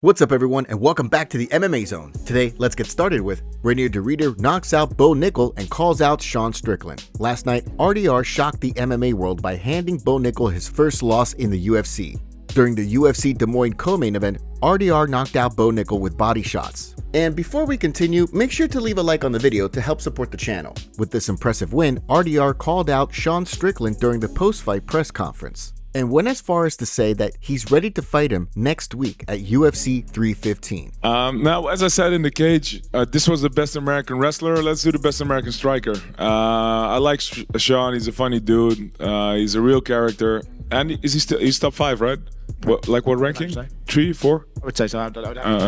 What's up everyone and welcome back to the MMA Zone. Today, let's get started with Reinier de Ridder knocks out Bo Nickal and calls out Sean Strickland. Last night, RDR shocked the MMA world by handing Bo Nickal his first loss in the UFC. During the UFC Des Moines co-main event, RDR knocked out Bo Nickal with body shots. And before we continue, make sure to leave a like on the video to help support the channel. With this impressive win, RDR called out Sean Strickland during the post-fight press conference and went as far as to say that he's ready to fight him next week at UFC 315. Now, as I said in the cage, this was the best American wrestler. Let's do the best American striker. I like Sean. He's a funny dude. He's a real character. And he's top 5, right? What ranking? 3, 4? I would say so.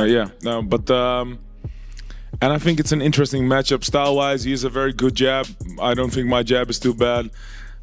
Yeah. No, but and I think it's an interesting matchup style-wise. He has a very good jab. I don't think my jab is too bad.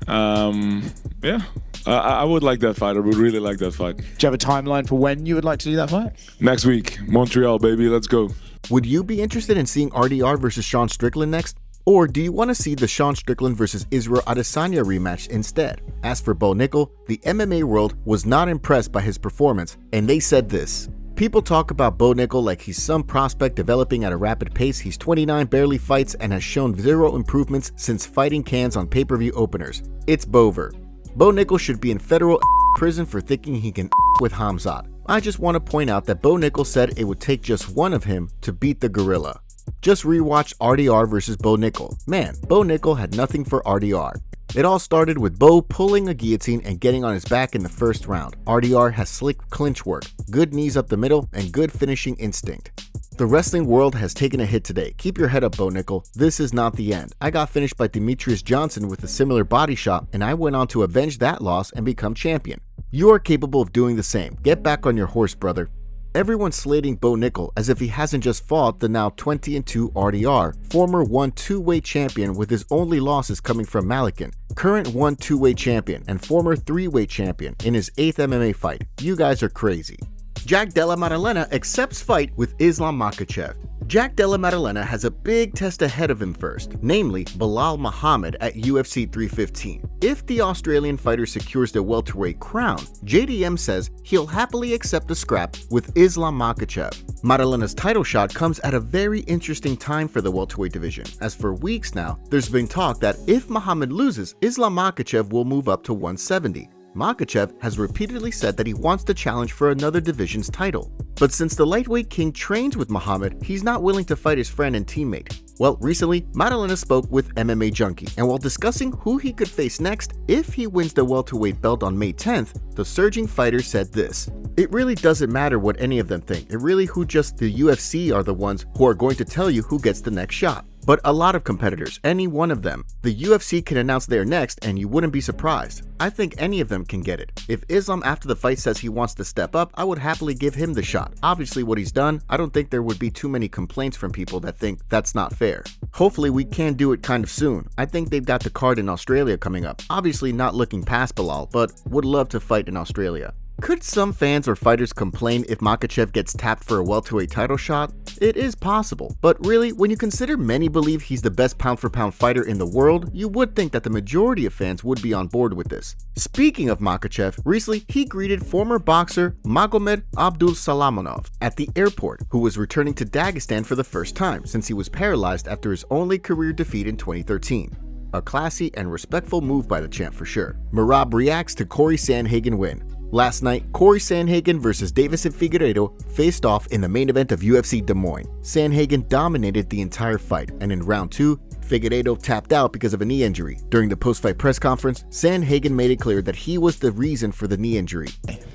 Yeah. I would like that fight. I would really like that fight. Do you have a timeline for when you would like to do that fight? Next week, Montreal, baby. Let's go. Would you be interested in seeing RDR versus Sean Strickland next? Or do you want to see the Sean Strickland versus Israel Adesanya rematch instead? As for Bo Nickal, the MMA world was not impressed by his performance, and they said this. People talk about Bo Nickal like he's some prospect developing at a rapid pace. He's 29, barely fights, and has shown zero improvements since fighting cans on pay-per-view openers. It's Bover. Bo Nickal should be in federal prison for thinking he can with Khamzat. I just want to point out that Bo Nickal said it would take just one of him to beat the gorilla. Just rewatch RDR versus Bo Nickal. Man, Bo Nickal had nothing for RDR. It all started with Bo pulling a guillotine and getting on his back in the first round. RDR has slick clinch work, good knees up the middle, and good finishing instinct. The wrestling world has taken a hit today. Keep your head up, Bo Nickal. This is not the end. I got finished by Demetrius Johnson with a similar body shot, and I went on to avenge that loss and become champion. You are capable of doing the same. Get back on your horse, brother. Everyone's slating Bo Nickal as if he hasn't just fought the now 20-2 RDR, former 1-2-weight champion with his only losses coming from Malikan, current 1-2-weight champion and former 3-weight champion in his 8th MMA fight. You guys are crazy. Della Maddalena accepts fight with Islam Makhachev. Della Maddalena has a big test ahead of him first, namely Belal Muhammad at UFC 315. If the Australian fighter secures the welterweight crown, JDM says he'll happily accept a scrap with Islam Makhachev. Maddalena's title shot comes at a very interesting time for the welterweight division, as for weeks now, there's been talk that if Muhammad loses, Islam Makhachev will move up to 170. Makhachev has repeatedly said that he wants to challenge for another division's title. But since the lightweight king trains with Muhammad, he's not willing to fight his friend and teammate. Well, recently, Maddalena spoke with MMA Junkie, and while discussing who he could face next if he wins the welterweight belt on May 10th, the surging fighter said this. It really doesn't matter what any of them think. It really who just the UFC are the ones who are going to tell you who gets the next shot. But a lot of competitors, any one of them, the UFC can announce they're next and you wouldn't be surprised. I think any of them can get it. If Islam after the fight says he wants to step up, I would happily give him the shot. Obviously what he's done, I don't think there would be too many complaints from people that think that's not fair. Hopefully we can do it kind of soon. I think they've got the card in Australia coming up. Obviously not looking past Belal, but would love to fight in Australia. Could some fans or fighters complain if Makhachev gets tapped for a welterweight title shot? It is possible, but really, when you consider many believe he's the best pound-for-pound fighter in the world, you would think that the majority of fans would be on board with this. Speaking of Makhachev, recently he greeted former boxer Magomed Abdulsalamonov at the airport, who was returning to Dagestan for the first time since he was paralyzed after his only career defeat in 2013. A classy and respectful move by the champ for sure. Merab reacts to Cory Sandhagen win. Last night, Cory Sandhagen versus Deiveson Figueiredo faced off in the main event of UFC Des Moines. Sandhagen dominated the entire fight, and in round 2, Figueiredo tapped out because of a knee injury. During the post-fight press conference, Sandhagen made it clear that he was the reason for the knee injury.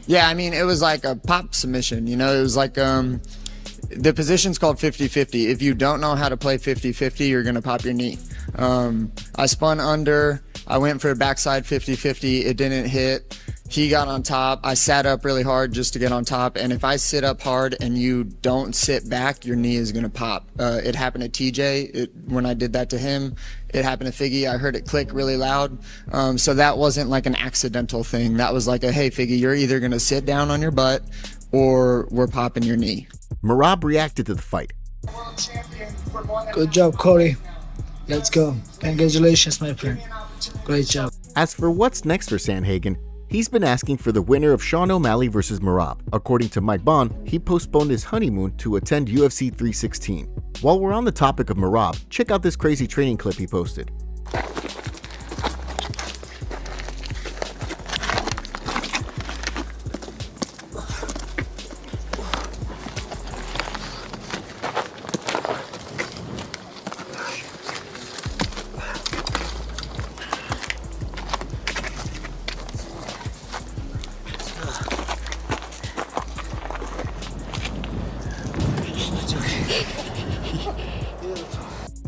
Yeah, I mean, it was like a pop submission, you know, it was like, the position's called 50-50. If you don't know how to play 50-50, you're gonna pop your knee. I spun under, I went for a backside 50-50, it didn't hit. He got on top. I sat up really hard just to get on top. And if I sit up hard and you don't sit back, your knee is going to pop. It happened to TJ when I did that to him. It happened to Figgy. I heard it click really loud. So that wasn't like an accidental thing. That was like a, hey, Figgy, you're either going to sit down on your butt or we're popping your knee. Merab reacted to the fight. Good job, Cory. Let's go. Congratulations, my friend. Great job. As for what's next for Sandhagen, He's been asking for the winner of Sean O'Malley versus Merab. According to Mike Bond, he postponed his honeymoon to attend UFC 316. While we're on the topic of Merab, check out this crazy training clip he posted.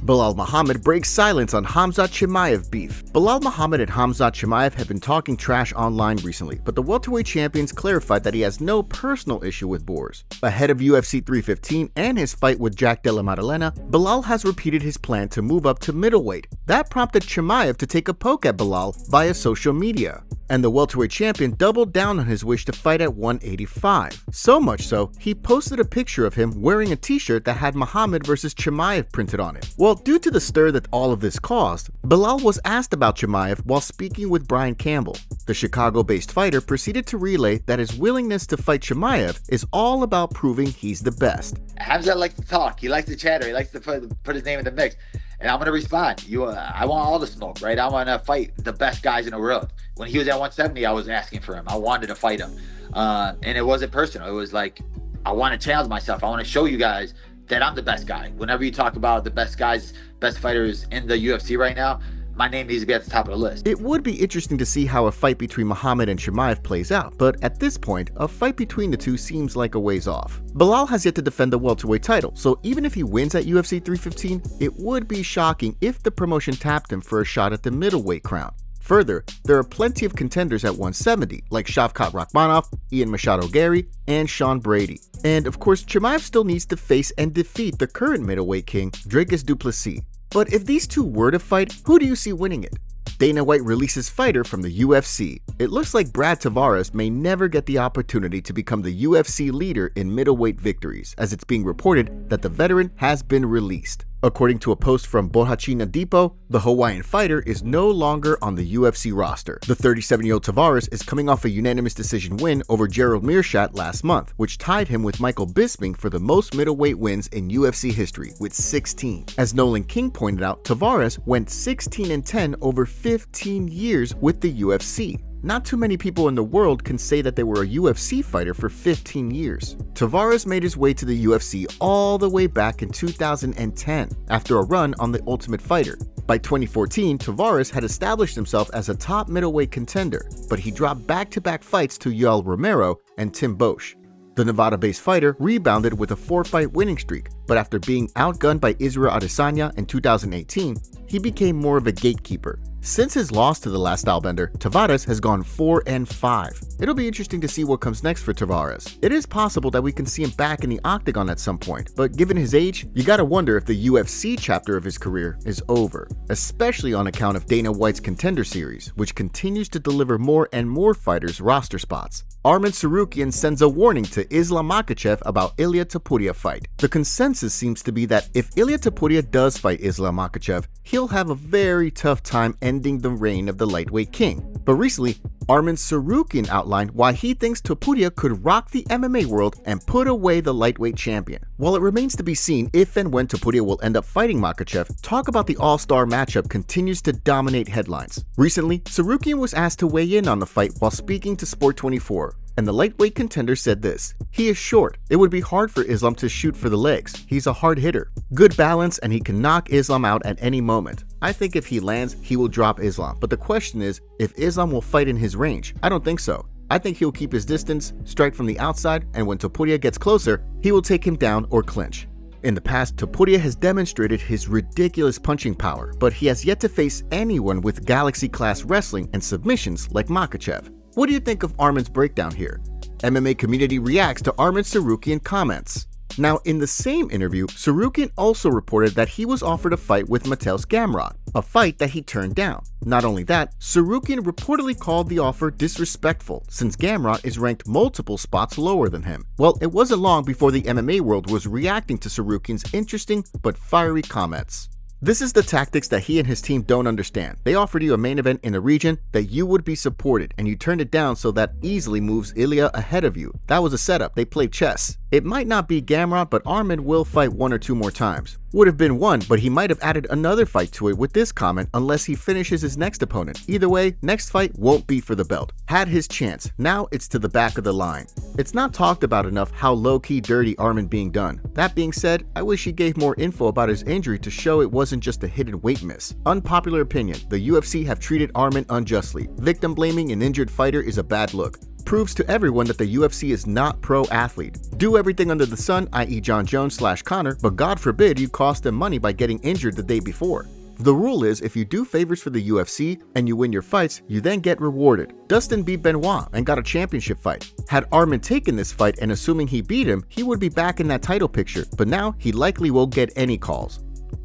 Belal Muhammad breaks silence on Khamzat Chimaev beef. Belal Muhammad and Khamzat Chimaev have been talking trash online recently, but the welterweight champions clarified that he has no personal issue with boars. Ahead of UFC 315 and his fight with Della Maddalena, Belal has repeated his plan to move up to middleweight. That prompted Chimaev to take a poke at Belal via social media. And the welterweight champion doubled down on his wish to fight at 185. So much so, he posted a picture of him wearing a t-shirt that had Muhammad versus Chimaev printed on it. Well, due to the stir that all of this caused, Belal was asked about Chimaev while speaking with Brian Campbell. The Chicago-based fighter proceeded to relay that his willingness to fight Chimaev is all about proving he's the best. Khamzat likes to talk, he likes to chatter, he likes to put his name in the mix. And I'm going to respond. I want all the smoke, right? I want to fight the best guys in the world. When he was at 170, I was asking for him. I wanted to fight him. And it wasn't personal. It was like, I want to challenge myself. I want to show you guys that I'm the best guy. Whenever you talk about the best guys, best fighters in the UFC right now, my name needs to be at the top of the list. It would be interesting to see how a fight between Muhammad and Chimaev plays out, but at this point, a fight between the two seems like a ways off. Belal has yet to defend the welterweight title, so even if he wins at UFC 315, it would be shocking if the promotion tapped him for a shot at the middleweight crown. Further, there are plenty of contenders at 170, like Shavkat Rakhmonov, Ian Machado Gary, and Sean Brady. And of course, Chimaev still needs to face and defeat the current middleweight king, Dricus du Plessis. But if these two were to fight, who do you see winning it? Dana White releases fighter from the UFC. It looks like Brad Tavares may never get the opportunity to become the UFC leader in middleweight victories, as it's being reported that the veteran has been released. According to a post from Bohachina Depot, the Hawaiian fighter is no longer on the UFC roster. The 37-year-old Tavares is coming off a unanimous decision win over Gerald Meerschaert last month, which tied him with Michael Bisping for the most middleweight wins in UFC history, with 16. As Nolan King pointed out, Tavares went 16-10 over 15 years with the UFC. Not too many people in the world can say that they were a UFC fighter for 15 years. Tavares made his way to the UFC all the way back in 2010 after a run on The Ultimate Fighter. By 2014, Tavares had established himself as a top middleweight contender, but he dropped back-to-back fights to Yoel Romero and Tim Bosch. The Nevada-based fighter rebounded with a 4-fight winning streak, but after being outgunned by Israel Adesanya in 2018, he became more of a gatekeeper. Since his loss to the last stylebender, Tavares has gone 4-5. It'll be interesting to see what comes next for Tavares. It is possible that we can see him back in the octagon at some point, but given his age, you gotta wonder if the UFC chapter of his career is over, especially on account of Dana White's Contender Series, which continues to deliver more and more fighters roster spots. Arman Tsarukyan sends a warning to Islam Makhachev about Ilia Topuria fight. The consensus seems to be that if Ilia Topuria does fight Islam Makhachev, he'll have a very tough time ending the reign of the lightweight king. But recently, Arman Tsarukyan outlined why he thinks Topuria could rock the MMA world and put away the lightweight champion. While it remains to be seen if and when Topuria will end up fighting Makhachev, talk about the all-star matchup continues to dominate headlines. Recently, Tsarukyan was asked to weigh in on the fight while speaking to Sport 24. And the lightweight contender said this: "He is short. It would be hard for Islam to shoot for the legs. He's a hard hitter. Good balance, and he can knock Islam out at any moment. I think if he lands, he will drop Islam. But the question is, if Islam will fight in his range. I don't think so. I think he'll keep his distance, strike from the outside, and when Topuria gets closer, he will take him down or clinch." In the past, Topuria has demonstrated his ridiculous punching power, but he has yet to face anyone with galaxy-class wrestling and submissions like Makhachev. What do you think of Arman's breakdown here? MMA community reacts to Arman Tsarukyan comments. Now, in the same interview, Tsarukyan also reported that he was offered a fight with Mateusz Gamrot, a fight that he turned down. Not only that, Tsarukyan reportedly called the offer disrespectful, since Gamrot is ranked multiple spots lower than him. Well, it wasn't long before the MMA world was reacting to Tsarukyan's interesting but fiery comments. This is the tactics that he and his team don't understand. They offered you a main event in a region that you would be supported, and you turned it down so that easily moves Ilia ahead of you. That was a setup. They played chess. It might not be Gamrot, but Arman will fight 1 or 2 more times. Would have been 1, but he might have added another fight to it with this comment unless he finishes his next opponent. Either way, next fight won't be for the belt. Had his chance. Now it's to the back of the line. It's not talked about enough how low-key dirty Arman being done. That being said, I wish he gave more info about his injury to show it wasn't just a hidden weight miss. Unpopular opinion, the UFC have treated Arman unjustly. Victim blaming an injured fighter is a bad look. Proves to everyone that the UFC is not pro-athlete. Do everything under the sun, i.e. John Jones/Conor, but God forbid you cost them money by getting injured the day before. The rule is if you do favors for the UFC and you win your fights, you then get rewarded. Dustin beat Benoit and got a championship fight. Had Arman taken this fight and assuming he beat him, he would be back in that title picture, but now he likely won't get any calls.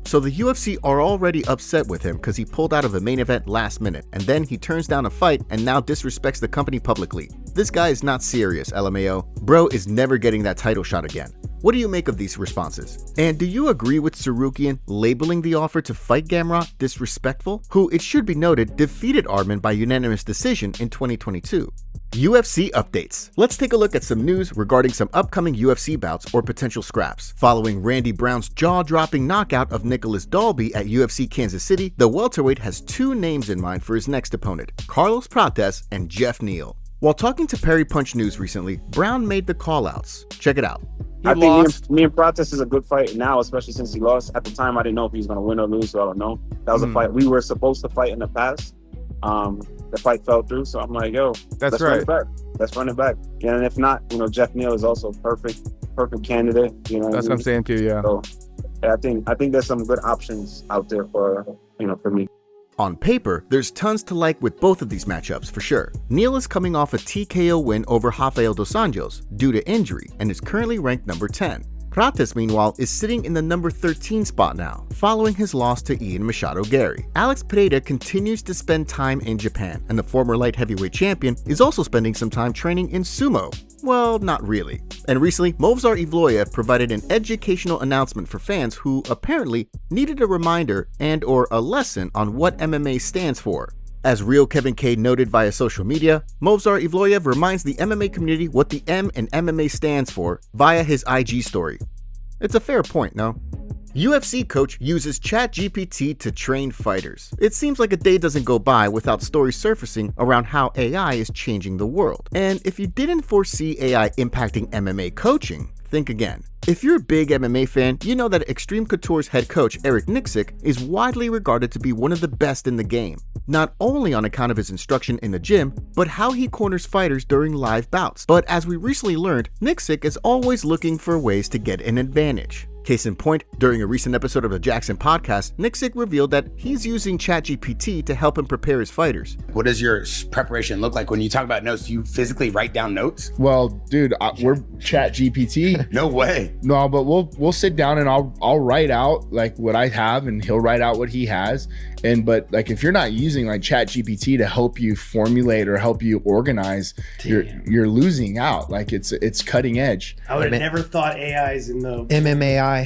So the UFC are already upset with him because he pulled out of the main event last minute, and then he turns down a fight and now disrespects the company publicly. This guy is not serious, LMAO. Bro is never getting that title shot again. What do you make of these responses? And do you agree with Tsarukyan labeling the offer to fight Gamrot disrespectful, who, it should be noted, defeated Arman by unanimous decision in 2022? UFC updates. Let's take a look at some news regarding some upcoming UFC bouts or potential scraps. Following Randy Brown's jaw-dropping knockout of Nicholas Dalby at UFC Kansas City, the welterweight has 2 names in mind for his next opponent, Carlos Prates and Jeff Neal. While talking to Perry Punch News recently, Brown made the call-outs. Check it out. I think me and Prates is a good fight now, especially since he lost. At the time, I didn't know if he was going to win or lose, so I don't know. That was a fight we were supposed to fight in the past. The fight fell through, so I'm like, yo, let's run it back. Let's run it back. And if not, Jeff Neal is also perfect candidate. That's what I'm saying too. Yeah. So I think there's some good options out there for me. On paper, there's tons to like with both of these matchups for sure. Neal is coming off a TKO win over Rafael dos Anjos due to injury and is currently ranked number 10. Prates, meanwhile, is sitting in the number 13 spot now, following his loss to Ian Machado Gary. Alex Pereira continues to spend time in Japan, and the former light heavyweight champion is also spending some time training in sumo. Well, not really. And recently, Movsar Evloev provided an educational announcement for fans who apparently needed a reminder and/or a lesson on what MMA stands for. As Real Kevin K noted via social media, Movsar Evloev reminds the MMA community what the M in MMA stands for via his IG story. It's a fair point, no? UFC coach uses ChatGPT to train fighters. It seems like a day doesn't go by without stories surfacing around how AI is changing the world. And if you didn't foresee AI impacting MMA coaching, think again. If you're a big MMA fan, you know that Extreme Couture's head coach Eric Nixick is widely regarded to be one of the best in the game, not only on account of his instruction in the gym, but how he corners fighters during live bouts. But as we recently learned, Nixick is always looking for ways to get an advantage. Case in point, during a recent episode of the Jackson podcast, Nixick revealed that he's using ChatGPT to help him prepare his fighters. What does your preparation look like when you talk about notes? Do you physically write down notes? Well, dude, we're ChatGPT. No way. No, but we'll sit down and I'll write out like what I have and he'll write out what he has. But like if you're not using like ChatGPT to help you formulate or help you organize, you're losing out. Like it's cutting edge. I would have never thought AI's in the MMAI.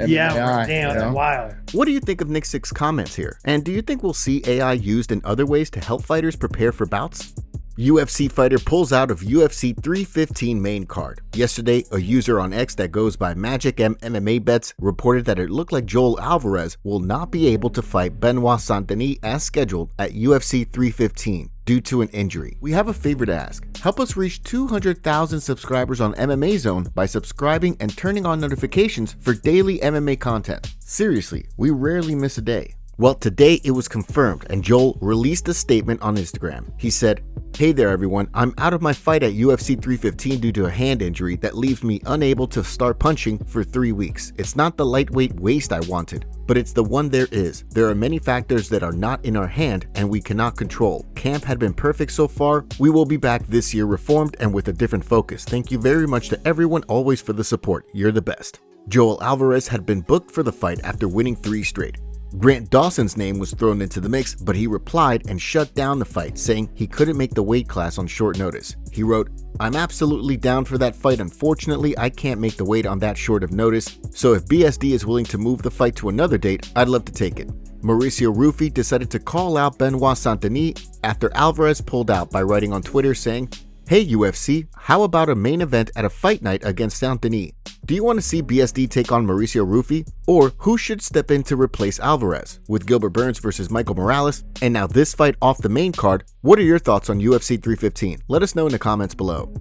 Yeah, damn, that's wild. What do you think of Nixick's comments here? And do you think we'll see AI used in other ways to help fighters prepare for bouts? UFC fighter pulls out of UFC 315 main card. Yesterday, a user on X that goes by Magic M MMA Bets reported that it looked like Joel Alvarez will not be able to fight Benoit Saint-Denis as scheduled at UFC 315 due to an injury. We have a favor to ask. Help us reach 200,000 subscribers on MMA Zone by subscribing and turning on notifications for daily MMA content. Seriously, we rarely miss a day. Well, today it was confirmed and Joel released a statement on Instagram. He said, "Hey there everyone, I'm out of my fight at UFC 315 due to a hand injury that leaves me unable to start punching for 3 weeks. It's not the lightweight waist I wanted, but it's the one there is. There are many factors that are not in our hand and we cannot control. Camp had been perfect so far. We will be back this year reformed and with a different focus. Thank you very much to everyone always for the support. You're the best." Joel Alvarez had been booked for the fight after winning 3 straight. Grant Dawson's name was thrown into the mix, but he replied and shut down the fight, saying he couldn't make the weight class on short notice. He wrote, "I'm absolutely down for that fight. Unfortunately, I can't make the weight on that short of notice, so if BSD is willing to move the fight to another date, I'd love to take it." Mauricio Rufy decided to call out Benoit Saint-Denis after Alvarez pulled out by writing on Twitter saying, "Hey UFC, how about a main event at a fight night against Saint-Denis? Do you want to see BSD take on Mauricio Rufy? Or who should step in to replace Alvarez? With Gilbert Burns versus Michael Morales, and now this fight off the main card, what are your thoughts on UFC 315? Let us know in the comments below.